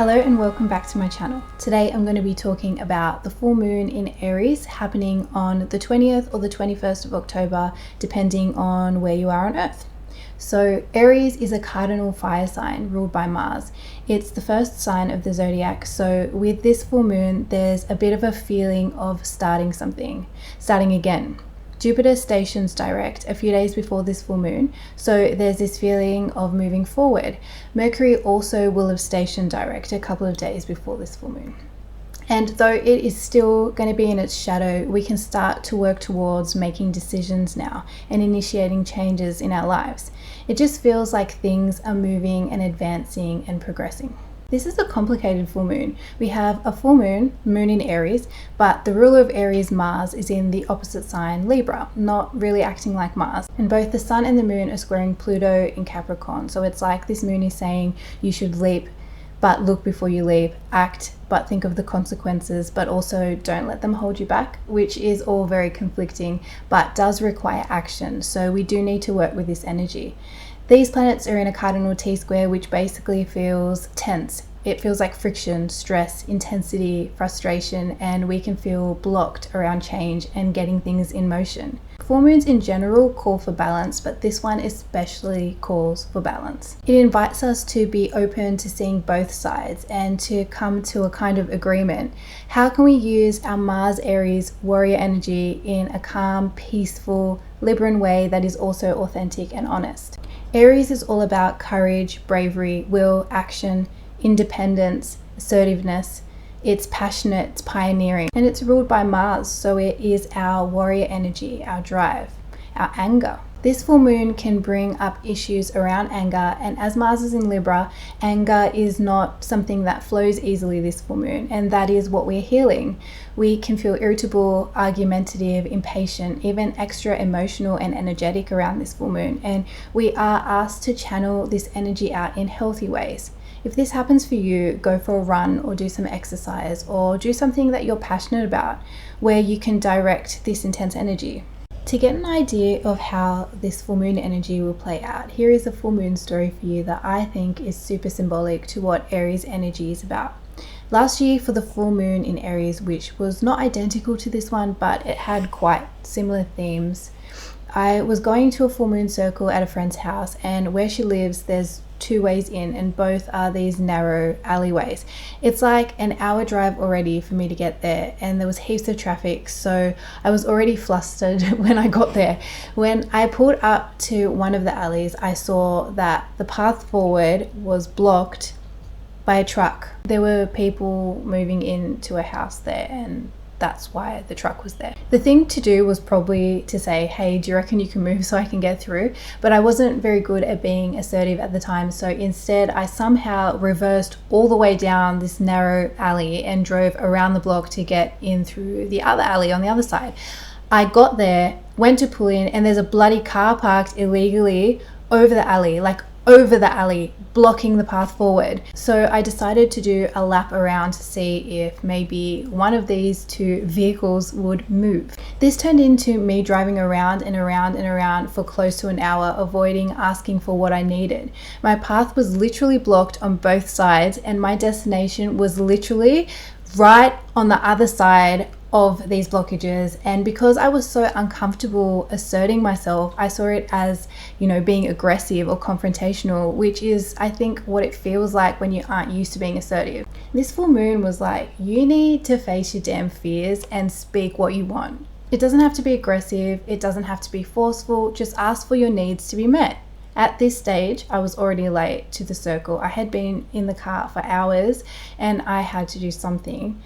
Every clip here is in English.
Hello and welcome back to my channel. Today I'm going to be talking about the full moon in Aries happening on the 20th or the 21st of October, depending on where you are on Earth. So Aries is a cardinal fire sign ruled by Mars. It's the first sign of the zodiac. So with this full moon, there's a bit of a feeling of starting something, starting again. Jupiter stations direct a few days before this full moon, so there's this feeling of moving forward. Mercury also will have stationed direct a couple of days before this full moon. And though it is still going to be in its shadow, we can start to work towards making decisions now and initiating changes in our lives. It just feels like things are moving and advancing and progressing. This is a complicated full moon. We have a full moon in Aries, but the ruler of Aries, Mars, is in the opposite sign, Libra, not really acting like Mars. And both the sun and the moon are squaring Pluto in Capricorn. So it's like this moon is saying you should leap, but look before you leap, act, but think of the consequences, but also don't let them hold you back, which is all very conflicting, but does require action. So we do need to work with this energy. These planets are in a cardinal T-square, which basically feels tense. It feels like friction, stress, intensity, frustration, and we can feel blocked around change and getting things in motion. Full moons in general call for balance, but this one especially calls for balance. It invites us to be open to seeing both sides and to come to a kind of agreement. How can we use our Mars Aries warrior energy in a calm, peaceful, Libran way that is also authentic and honest? Aries is all about courage, bravery, will, action, independence, assertiveness. It's passionate, it's pioneering, and it's ruled by Mars, so it is our warrior energy, our drive, our anger. This full moon can bring up issues around anger, and as Mars is in Libra, anger is not something that flows easily this full moon, and that is what we're healing. We can feel irritable, argumentative, impatient, even extra emotional and energetic around this full moon, and we are asked to channel this energy out in healthy ways. If this happens for you, go for a run or do some exercise or do something that you're passionate about where you can direct this intense energy. To get an idea of how this full moon energy will play out, here is a full moon story for you that I think is super symbolic to what Aries energy is about. Last year for the full moon in Aries, which was not identical to this one, but it had quite similar themes, I was going to a full moon circle at a friend's house, and where she lives there's two ways in, and both are these narrow alleyways. It's like an hour drive already for me to get there, and there was heaps of traffic, so I was already flustered when I got there. When I pulled up to one of the alleys, I saw that the path forward was blocked by a truck. There were people moving into a house there, and that's why the truck was there. The thing to do was probably to say, hey, do you reckon you can move so I can get through? But I wasn't very good at being assertive at the time, so instead I somehow reversed all the way down this narrow alley and drove around the block to get in through the other alley on the other side. I got there, went to pull in, and there's a bloody car parked illegally over the alley, blocking the path forward. So I decided to do a lap around to see if maybe one of these two vehicles would move. This turned into me driving around and around and around for close to an hour, avoiding asking for what I needed. My path was literally blocked on both sides, and my destination was literally right on the other side of these blockages. And because I was so uncomfortable asserting myself, I saw it as, being aggressive or confrontational, which is, I think, what it feels like when you aren't used to being assertive. This full moon was like, you need to face your damn fears and speak what you want. It doesn't have to be aggressive, it doesn't have to be forceful, just ask for your needs to be met. At this stage, I was already late to the circle. I had been in the car for hours and I had to do something.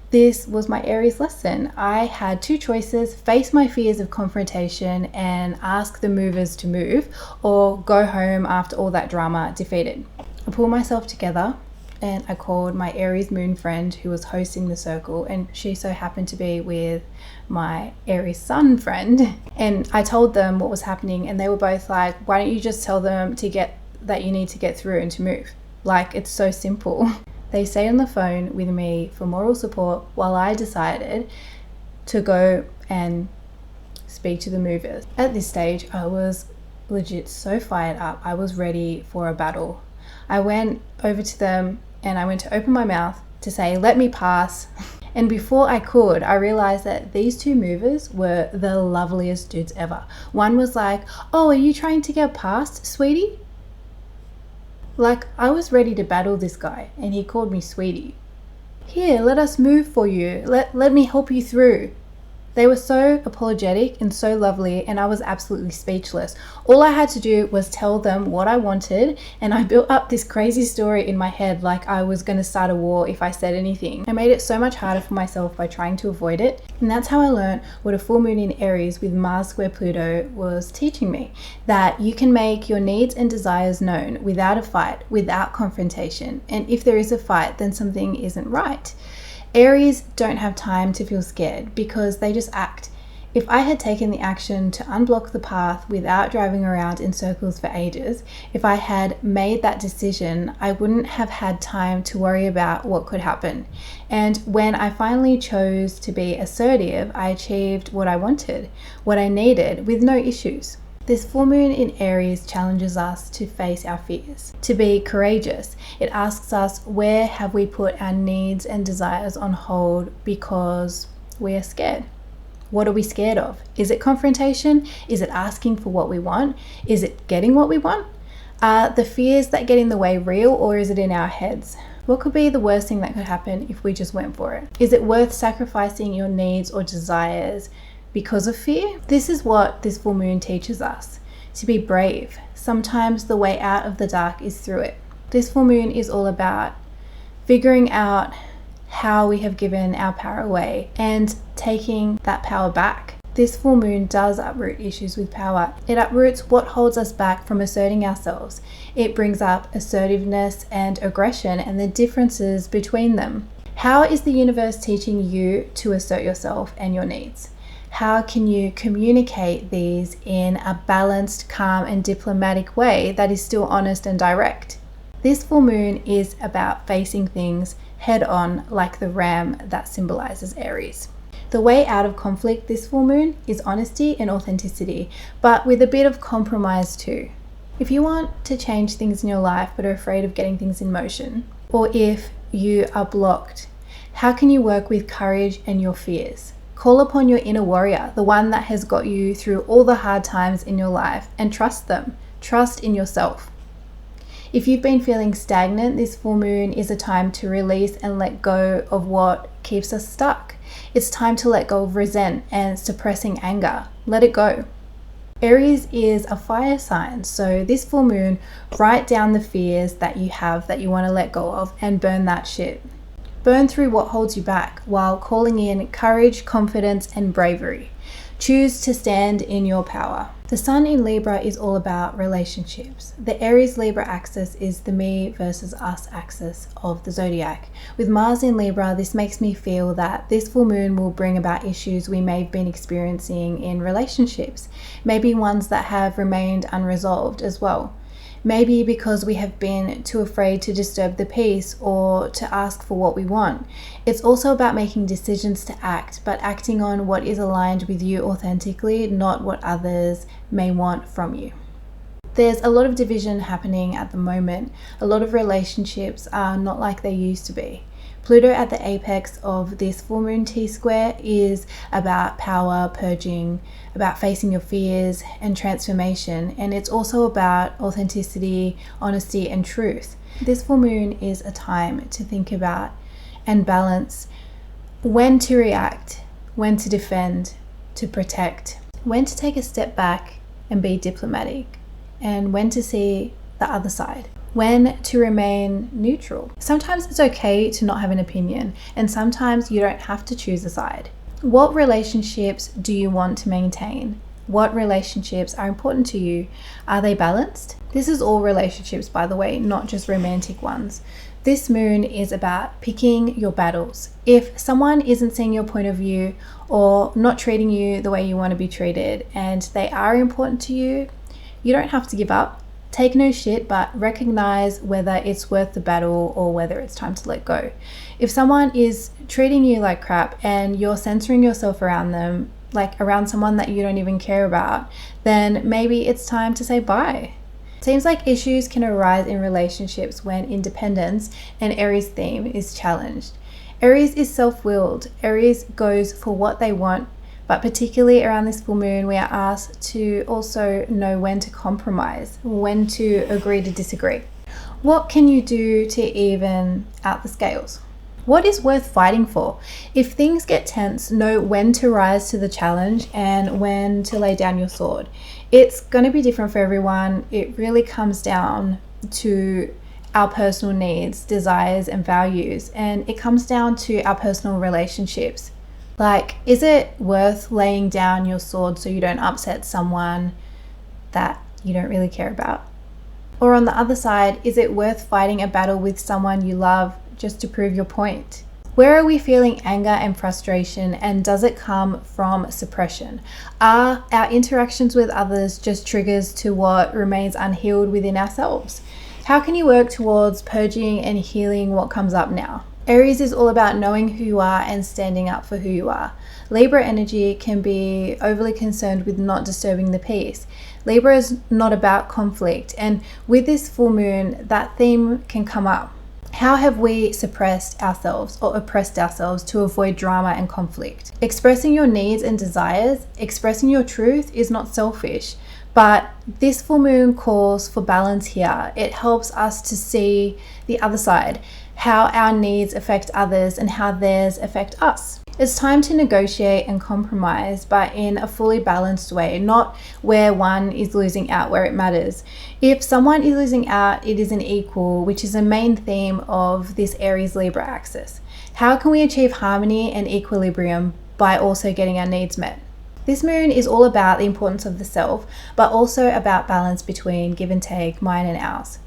This was my Aries lesson. I had two choices: face my fears of confrontation and ask the movers to move, or go home after all that drama defeated. I pulled myself together and I called my Aries moon friend who was hosting the circle, and she so happened to be with my Aries sun friend. And I told them what was happening, and they were both like, why don't you just tell them that you need to get through and to move? Like, it's so simple. They stayed on the phone with me for moral support while I decided to go and speak to the movers. At this stage, I was legit so fired up. I was ready for a battle. I went over to them and I went to open my mouth to say, let me pass. And before I could, I realized that these two movers were the loveliest dudes ever. One was like, oh, are you trying to get past, sweetie? Like, I was ready to battle this guy, and he called me sweetie. Here, let us move for you. Let me help you through. They were so apologetic and so lovely, and I was absolutely speechless. All I had to do was tell them what I wanted, and I built up this crazy story in my head like I was going to start a war if I said anything. I made it so much harder for myself by trying to avoid it, and that's how I learned what a full moon in Aries with Mars square Pluto was teaching me. That you can make your needs and desires known without a fight, without confrontation, and if there is a fight, then something isn't right. Aries don't have time to feel scared because they just act. If I had taken the action to unblock the path without driving around in circles for ages, if I had made that decision, I wouldn't have had time to worry about what could happen. And when I finally chose to be assertive, I achieved what I wanted, what I needed, with no issues. This full moon in Aries challenges us to face our fears, to be courageous. It asks us, where have we put our needs and desires on hold because we are scared? What are we scared of? Is it confrontation? Is it asking for what we want? Is it getting what we want? Are the fears that get in the way real, or is it in our heads? What could be the worst thing that could happen if we just went for it? Is it worth sacrificing your needs or desires because of fear? This is what this full moon teaches us, to be brave. Sometimes the way out of the dark is through it. This full moon is all about figuring out how we have given our power away and taking that power back. This full moon does uproot issues with power. It uproots what holds us back from asserting ourselves. It brings up assertiveness and aggression and the differences between them. How is the universe teaching you to assert yourself and your needs? How can you communicate these in a balanced, calm, and diplomatic way that is still honest and direct? This full moon is about facing things head on, like the ram that symbolizes Aries. The way out of conflict this full moon is honesty and authenticity, but with a bit of compromise too. If you want to change things in your life but are afraid of getting things in motion, or if you are blocked, how can you work with courage and your fears? Call upon your inner warrior, the one that has got you through all the hard times in your life, and trust them. Trust in yourself. If you've been feeling stagnant, this full moon is a time to release and let go of what keeps us stuck. It's time to let go of resent and suppressing anger. Let it go. Aries is a fire sign, so this full moon, write down the fears that you have that you want to let go of and burn that shit. Burn through what holds you back while calling in courage, confidence, and bravery. Choose to stand in your power. The sun in Libra is all about relationships. The Aries Libra axis is the me versus us axis of the zodiac. With Mars in Libra, this makes me feel that this full moon will bring about issues we may have been experiencing in relationships, maybe ones that have remained unresolved as well. Maybe because we have been too afraid to disturb the peace or to ask for what we want. It's also about making decisions to act, but acting on what is aligned with you authentically, not what others may want from you. There's a lot of division happening at the moment. A lot of relationships are not like they used to be. Pluto at the apex of this full moon T-square is about power, purging, about facing your fears and transformation. And it's also about authenticity, honesty, and truth. This full moon is a time to think about and balance when to react, when to defend, to protect, when to take a step back and be diplomatic, and when to see the other side. When to remain neutral. Sometimes it's okay to not have an opinion, and sometimes you don't have to choose a side. What relationships do you want to maintain? What relationships are important to you? Are they balanced? This is all relationships, by the way, not just romantic ones. This moon is about picking your battles. If someone isn't seeing your point of view or not treating you the way you want to be treated, and they are important to you, you don't have to give up. Take no shit, but recognize whether it's worth the battle or whether it's time to let go. If someone is treating you like crap and you're censoring yourself around them, like around someone that you don't even care about, then maybe it's time to say bye. Seems like issues can arise in relationships when independence and Aries theme is challenged. Aries is self-willed. Aries goes for what they want, but particularly around this full moon, we are asked to also know when to compromise, when to agree to disagree. What can you do to even out the scales? What is worth fighting for? If things get tense, know when to rise to the challenge and when to lay down your sword. It's going to be different for everyone. It really comes down to our personal needs, desires, and values, and it comes down to our personal relationships. Like, is it worth laying down your sword so you don't upset someone that you don't really care about? Or on the other side, is it worth fighting a battle with someone you love just to prove your point? Where are we feeling anger and frustration, and does it come from suppression? Are our interactions with others just triggers to what remains unhealed within ourselves? How can you work towards purging and healing what comes up now? Aries is all about knowing who you are and standing up for who you are. Libra energy can be overly concerned with not disturbing the peace. Libra is not about conflict, and with this full moon, that theme can come up. How have we suppressed ourselves or oppressed ourselves to avoid drama and conflict? Expressing your needs and desires, expressing your truth is not selfish, but this full moon calls for balance here. It helps us to see the other side, how our needs affect others and how theirs affect us. It's time to negotiate and compromise, but in a fully balanced way, not where one is losing out where it matters. If someone is losing out, it is an equal, which is a main theme of this Aries Libra axis. How can we achieve harmony and equilibrium by also getting our needs met? This moon is all about the importance of the self, but also about balance between give and take, mine and ours.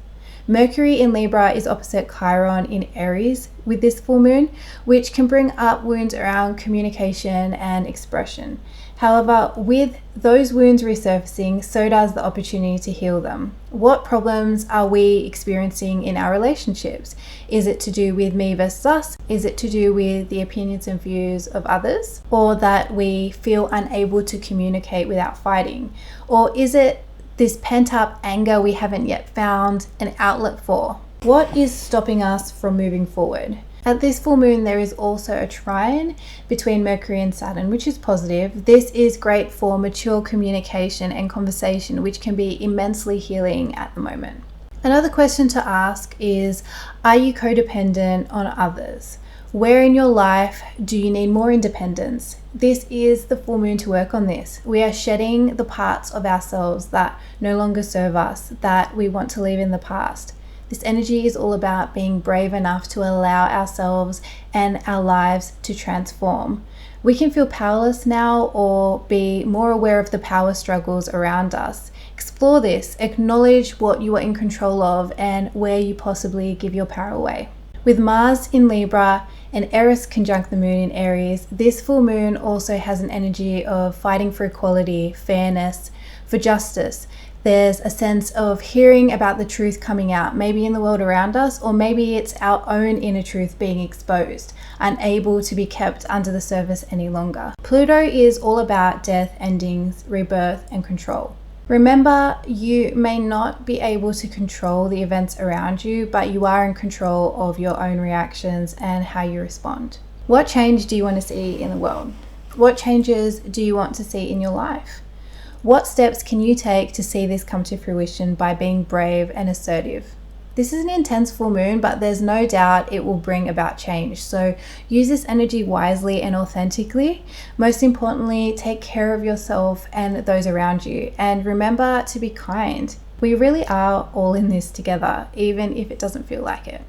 Mercury in Libra is opposite Chiron in Aries with this full moon, which can bring up wounds around communication and expression. However, with those wounds resurfacing, so does the opportunity to heal them. What problems are we experiencing in our relationships? Is it to do with me versus us? Is it to do with the opinions and views of others? Or that we feel unable to communicate without fighting? Or is it this pent-up anger we haven't yet found an outlet for? What is stopping us from moving forward? At this full moon, there is also a trine between Mercury and Saturn, which is positive. This is great for mature communication and conversation, which can be immensely healing at the moment. Another question to ask is, are you codependent on others? Where in your life do you need more independence? This is the full moon to work on this. We are shedding the parts of ourselves that no longer serve us, that we want to leave in the past. This energy is all about being brave enough to allow ourselves and our lives to transform. We can feel powerless now or be more aware of the power struggles around us. Explore this, acknowledge what you are in control of and where you possibly give your power away. With Mars in Libra and Eris conjunct the moon in Aries, this full moon also has an energy of fighting for equality, fairness, for justice. There's a sense of hearing about the truth coming out, maybe in the world around us, or maybe it's our own inner truth being exposed, unable to be kept under the surface any longer. Pluto is all about death, endings, rebirth, and control. Remember, you may not be able to control the events around you, but you are in control of your own reactions and how you respond. What change do you want to see in the world? What changes do you want to see in your life? What steps can you take to see this come to fruition by being brave and assertive? This is an intense full moon, but there's no doubt it will bring about change. So use this energy wisely and authentically. Most importantly, take care of yourself and those around you. And remember to be kind. We really are all in this together, even if it doesn't feel like it.